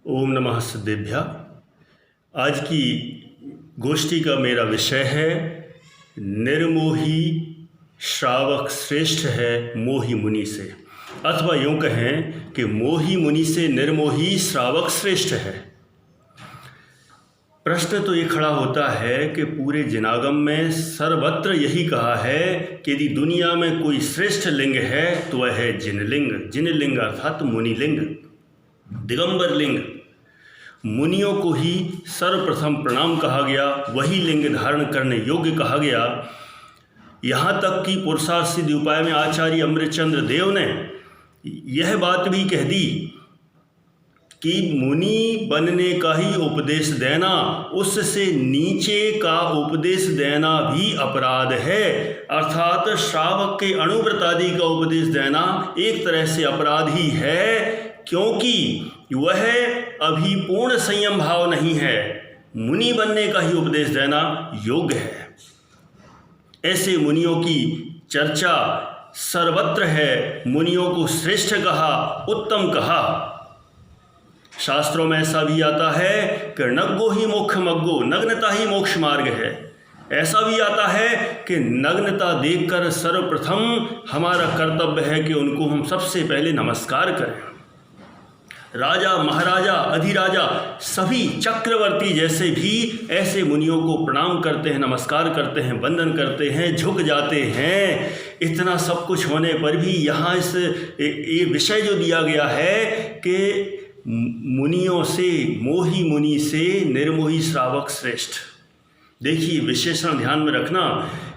ओम नमः सिद्धेभ्य। आज की गोष्ठी का मेरा विषय है निर्मोही श्रावक श्रेष्ठ है मोही मुनि से, अथवा यूँ कहें कि मोही मुनि से निर्मोही श्रावक श्रेष्ठ है। प्रश्न तो ये खड़ा होता है कि पूरे जिनागम में सर्वत्र यही कहा है कि यदि दुनिया में कोई श्रेष्ठ लिंग है तो वह है जिनलिंग। जिनलिंग अर्थात मुनिलिंग, दिगंबर लिंग। मुनियों को ही सर्वप्रथम प्रणाम कहा गया, वही लिंग धारण करने योग्य कहा गया। यहाँ तक कि पुरुषार्थ सिद्धि उपाय में आचार्य अमृतचंद्र देव ने यह बात भी कह दी कि मुनि बनने का ही उपदेश देना, उससे नीचे का उपदेश देना भी अपराध है। अर्थात श्रावक के अनुव्रत आदि का उपदेश देना एक तरह से अपराध ही है, क्योंकि वह अभी पूर्ण संयम भाव नहीं है। मुनि बनने का ही उपदेश देना योग्य है। ऐसे मुनियों की चर्चा सर्वत्र है। मुनियों को श्रेष्ठ कहा, उत्तम कहा। शास्त्रों में ऐसा भी आता है कि नग्गो ही मोक्ष मग्गो, नग्नता ही मोक्ष मार्ग है। ऐसा भी आता है कि नग्नता देखकर सर्वप्रथम हमारा कर्तव्य है कि उनको हम सबसे पहले नमस्कार करें। राजा, महाराजा, अधिराजा, सभी चक्रवर्ती जैसे भी ऐसे मुनियों को प्रणाम करते हैं, नमस्कार करते हैं, वंदन करते हैं, झुक जाते हैं। इतना सब कुछ होने पर भी यहाँ इस ये विषय जो दिया गया है कि मुनियों से, मोही मुनि से निर्मोही श्रावक श्रेष्ठ। देखिए, विशेषण ध्यान में रखना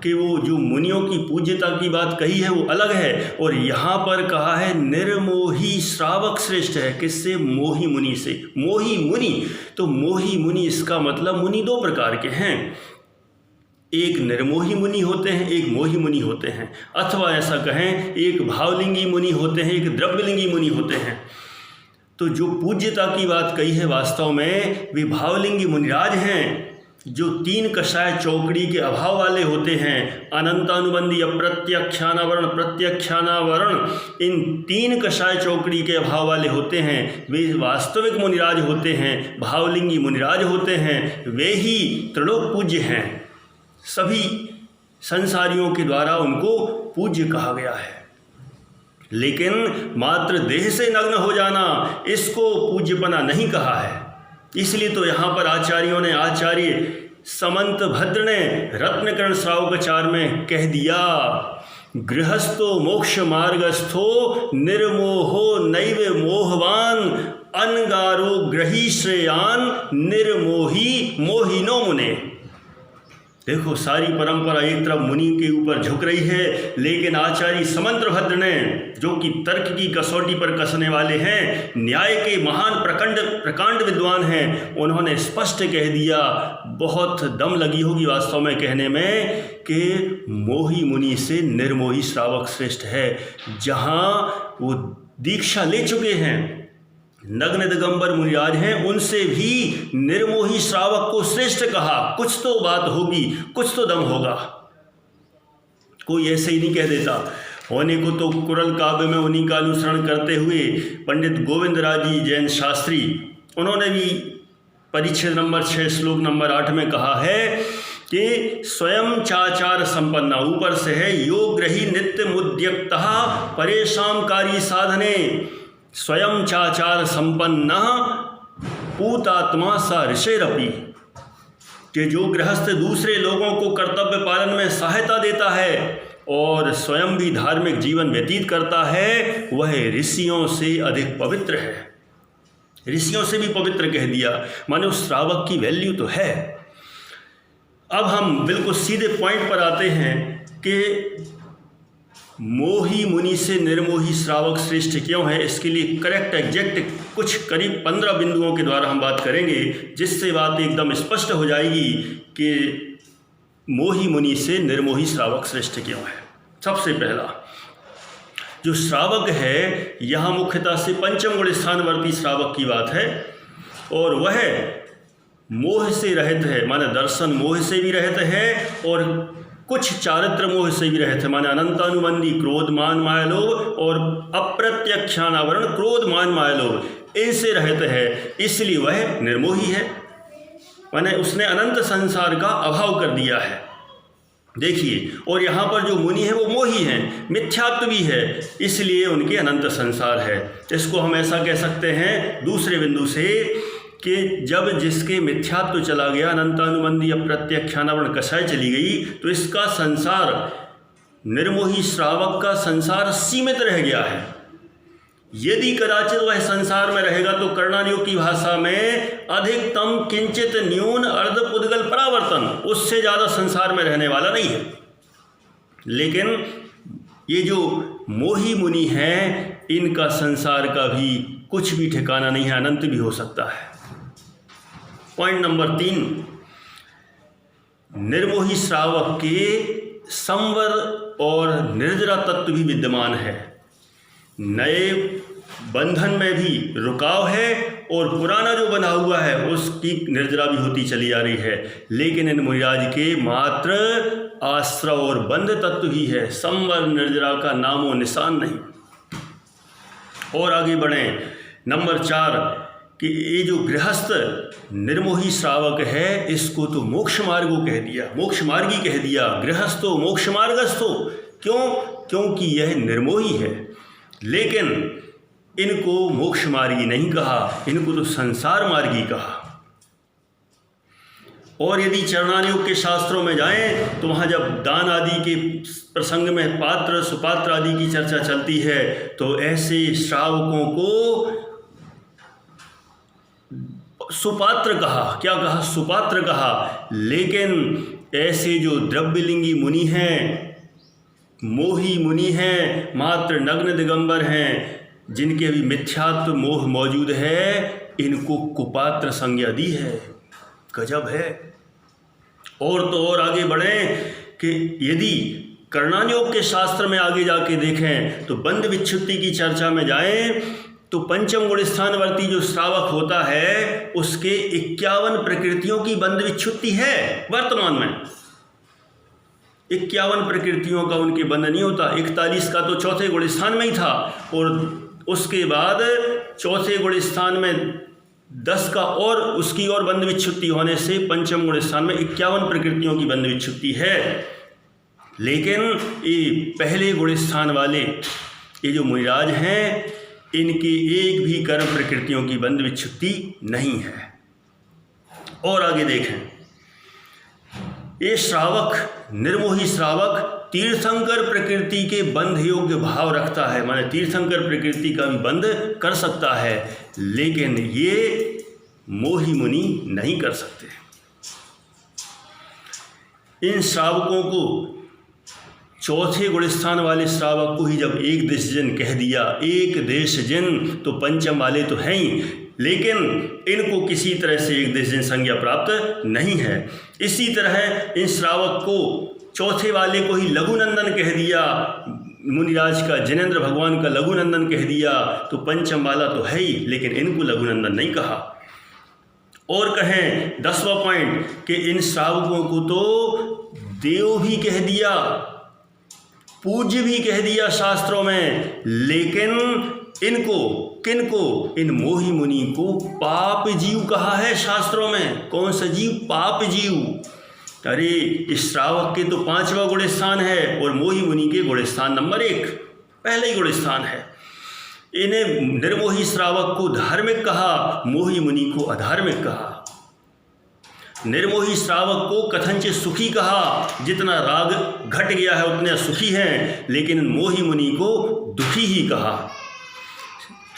कि वो जो मुनियों की पूज्यता की बात कही है वो अलग है, और यहाँ पर कहा है निर्मोही श्रावक श्रेष्ठ है। किससे? मोही मुनि से। मोही मुनि, तो मोही मुनि इसका मतलब मुनि दो प्रकार के हैं। एक निर्मोही मुनि होते हैं, एक मोही मुनि होते हैं, अथवा ऐसा कहें एक भावलिंगी मुनि होते हैं, एक द्रव्यलिंगी मुनि होते हैं। तो जो पूज्यता की बात कही है वास्तव में वे भावलिंगी मुनिराज हैं, जो तीन कषाय चौकड़ी के अभाव वाले होते हैं। अनंतानुबंधी, अप्रत्यक्षानावरण, प्रत्यक्षानावरण, इन तीन कषाय चौकड़ी के अभाव वाले होते हैं। वे वास्तविक मुनिराज होते हैं, भावलिंगी मुनिराज होते हैं। वे ही त्रिलोक पूज्य हैं। सभी संसारियों के द्वारा उनको पूज्य कहा गया है। लेकिन मात्र देह से नग्न हो जाना, इसको पूज्यपना नहीं कहा है। इसलिए तो यहाँ पर आचार्यों ने, आचार्य समंत भद्र ने रत्नकर्ण श्रावकाचार में कह दिया, गृहस्थो मोक्ष मार्गस्थो निर्मोहो नैव मोहवान अनगारो ग्रही श्रेयान निर्मोही मोहिनो मुने। देखो, सारी परंपरा एक तरफ मुनि के ऊपर झुक रही है, लेकिन आचार्य समंत भद्र ने, जो कि तर्क की कसौटी पर कसने वाले हैं, न्याय के महान प्रकांड विद्वान हैं, उन्होंने स्पष्ट कह दिया, बहुत दम लगी होगी वास्तव में कहने में, कि मोही मुनि से निर्मोही श्रावक श्रेष्ठ है। जहाँ वो दीक्षा ले चुके हैं, नग्न दिगंबर मुनिराज हैं, उनसे भी निर्मोही श्रावक को श्रेष्ठ कहा। कुछ तो बात होगी, कुछ तो दम होगा। कोई ऐसे ही नहीं कह देता। होने को तो कुरल काव्य में उन्हीं का अनुसरण करते हुए पंडित गोविंदराज जी जैन शास्त्री, उन्होंने भी परिच्छेद नंबर 6 श्लोक नंबर 8 में कहा है कि स्वयं चाचार संपन्ना, ऊपर से है, योग ग्रही नित्य मुद्यक्तः परेशान कारी साधने, स्वयं चाचार संपन्न पूतात्मा सा ऋषिरपि, कि जो गृहस्थ दूसरे लोगों को कर्तव्य पालन में सहायता देता है और स्वयं भी धार्मिक जीवन व्यतीत करता है, वह ऋषियों से अधिक पवित्र है। ऋषियों से भी पवित्र कह दिया, माने उस श्रावक की वैल्यू तो है। अब हम बिल्कुल सीधे पॉइंट पर आते हैं कि मोही मुनि से निर्मोही श्रावक श्रेष्ठ क्यों है। इसके लिए करेक्ट एग्जैक्ट कुछ करीब 15 बिंदुओं के द्वारा हम बात करेंगे, जिससे बात एकदम स्पष्ट हो जाएगी कि मोही मुनि से निर्मोही श्रावक श्रेष्ठ क्यों है। सबसे पहला, जो श्रावक है, यहाँ मुख्यतः से पंचम गुण स्थानवर्ती श्रावक की बात है, और वह मोह से रहित है, माने दर्शन मोह से भी रहित है और कुछ चारित्र मोह से भी रहते, माने अनंतानुबंधी क्रोध मान माया लोभ और अप्रत्यक्षानावरण क्रोध मान माया लोभ, इनसे रहित है, इसलिए वह निर्मोही है। माने उसने अनंत संसार का अभाव कर दिया है। देखिए, और यहाँ पर जो मुनि है वो मोही हैं, मिथ्यात्व भी है, इसलिए उनके अनंत संसार है। इसको हम ऐसा कह सकते हैं दूसरे बिंदु से कि जब जिसके मिथ्यात्व चला गया, अनंतानुबंधी अप्रत्यक्षानावरण कषाय चली गई, तो इसका संसार, निर्मोही श्रावक का संसार सीमित रह गया है। यदि कदाचित वह संसार में रहेगा तो कर्णानियों की भाषा में अधिकतम किंचित न्यून अर्ध पुद्गल परावर्तन, उससे ज़्यादा संसार में रहने वाला नहीं है। लेकिन ये जो मोही मुनि हैं, इनका संसार का भी कुछ भी ठिकाना नहीं है, अनंत भी हो सकता है। पॉइंट नंबर 3, निर्मोही श्रावक के संवर और निर्जरा तत्व भी विद्यमान है। नए बंधन में भी रुकाव है और पुराना जो बना हुआ है उसकी निर्जरा भी होती चली आ रही है। लेकिन इन मुनिराज के मात्र आश्रव और बंध तत्व ही है, संवर निर्जरा का नामो निशान नहीं। और आगे बढ़ें, नंबर 4 कि ये जो गृहस्थ निर्मोही श्रावक है, इसको तो मोक्ष मार्गो कह दिया, मोक्ष मार्गी कह दिया, गृहस्थो मोक्ष मार्गस्थो। क्यों? क्योंकि यह निर्मोही है। लेकिन इनको मोक्ष मार्गी नहीं कहा, इनको तो संसार मार्गी कहा। और यदि चरणानुयोग के शास्त्रों में जाएं तो वहाँ जब दान आदि के प्रसंग में पात्र सुपात्र आदि की चर्चा चलती है, तो ऐसे श्रावकों को सुपात्र कहा। क्या कहा? सुपात्र कहा। लेकिन ऐसे जो द्रव्यलिंगी मुनि हैं, मोही मुनि हैं, मात्र नग्न दिगंबर हैं, जिनके अभी मिथ्यात्व मोह मौजूद है, इनको कुपात्र संज्ञा दी है। गजब है। और तो और आगे बढ़ें कि यदि कर्णानुयोग के शास्त्र में आगे जाके देखें तो बंध विच्छुत्ति की चर्चा में जाएं तो पंचम गुण स्थानवर्ती जो श्रावक होता है उसके 51 प्रकृतियों की बंध विच्छुत्ति है। वर्तमान में 51 प्रकृतियों का उनके बंध नहीं होता। 41 का तो चौथे गुण स्थान में ही था, और उसके बाद चौथे गुण स्थान में 10 का और उसकी और बंध विच्छुत्ति होने से पंचम गुण स्थान में 51 प्रकृतियों की बंध विच्छुत्ति है। लेकिन ये पहले गुण स्थान वाले ये जो मुनिराज हैं, इनकी एक भी कर्म प्रकृतियों की बंध विच्छुत्ति नहीं है। और आगे देखें, ये श्रावक, निर्मोही श्रावक तीर्थंकर प्रकृति के बंध योग्य भाव रखता है, माने तीर्थंकर प्रकृति का भी बंध कर सकता है, लेकिन ये मोही मुनि नहीं कर सकते। इन श्रावकों को, चौथे गुणस्थान वाले श्रावक को ही जब एक देश जन कह दिया, एक देश जन, तो पंचम वाले तो हैं ही, लेकिन इनको किसी तरह से एक देश जन संज्ञा प्राप्त नहीं है। इसी तरह इन श्रावक को, चौथे वाले को ही लघुनंदन कह दिया, मुनिराज का जिनेंद्र भगवान का लघुनंदन कह दिया, तो पंचम वाला तो है ही, लेकिन इनको लघुनंदन नहीं कहा। और कहें 10वां पॉइंट कि इन श्रावकों को तो देव भी कह दिया, पूज्य भी कह दिया शास्त्रों में, लेकिन इनको, किनको? इन मोही मुनि को पाप जीव कहा है शास्त्रों में। कौन सा जीव? पाप जीव। अरे, इस श्रावक के तो 5वां गुण स्थान है और मोही मुनि के गुण स्थान नंबर 1 पहले ही गुण स्थान है। इन्हें निर्मोही श्रावक को धार्मिक कहा, मोही मुनि को अधार्मिक कहा। निर्मोही श्रावक को कथनचित सुखी कहा, जितना राग घट गया है उतने सुखी हैं, लेकिन मोही मुनि को दुखी ही कहा।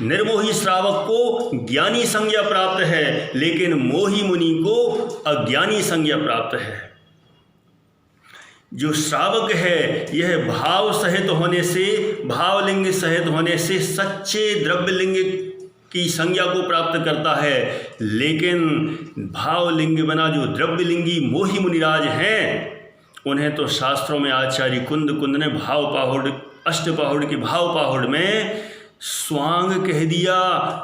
निर्मोही श्रावक को ज्ञानी संज्ञा प्राप्त है, लेकिन मोही मुनि को अज्ञानी संज्ञा प्राप्त है। जो श्रावक है यह भाव सहित होने से, भावलिंग सहित होने से सच्चे द्रव्यलिंग की संज्ञा को प्राप्त करता है, लेकिन भावलिंग बना जो द्रव्यलिंगी मोही मुनिराज हैं, उन्हें तो शास्त्रों में आचार्य कुंद ने भाव पाहुड़, अष्टपाहुड़ के भाव पाहुड़ में स्वांग कह दिया,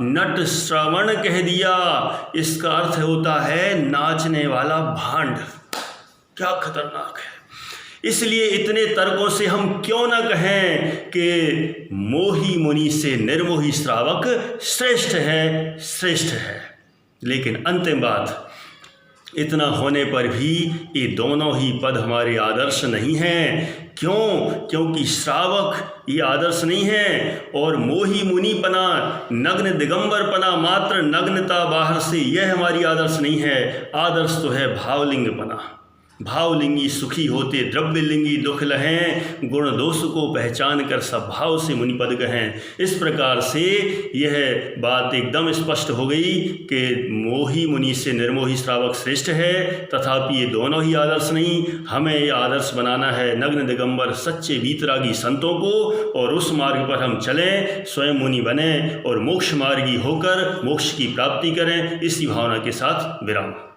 नट श्रवण कह दिया। इसका अर्थ होता है नाचने वाला भांड। क्या खतरनाक है। इसलिए इतने तर्कों से हम क्यों न कहें कि मोही मुनि से निर्मोही श्रावक श्रेष्ठ है, श्रेष्ठ है। लेकिन अंतिम बात, इतना होने पर भी ये दोनों ही पद हमारे आदर्श नहीं हैं। क्यों? क्योंकि श्रावक ये आदर्श नहीं है और मोही मुनिपना, नग्न दिगंबरपना, मात्र नग्नता बाहर से, यह हमारी आदर्श नहीं है। आदर्श तो है भावलिंगपना। भावलिंगी सुखी होते द्रव्यलिंगी दुख लहें, गुण दोष को पहचान कर सब भाव से मुनिपद कहें। इस प्रकार से यह बात एकदम स्पष्ट हो गई कि मोही मुनि से निर्मोही श्रावक श्रेष्ठ है, तथापि ये दोनों ही आदर्श नहीं। हमें ये आदर्श बनाना है नग्न दिगंबर सच्चे वीतरागी संतों को, और उस मार्ग पर हम चलें, स्वयं मुनि बने और मोक्ष मार्गी होकर मोक्ष की प्राप्ति करें। इसी भावना के साथ विराम।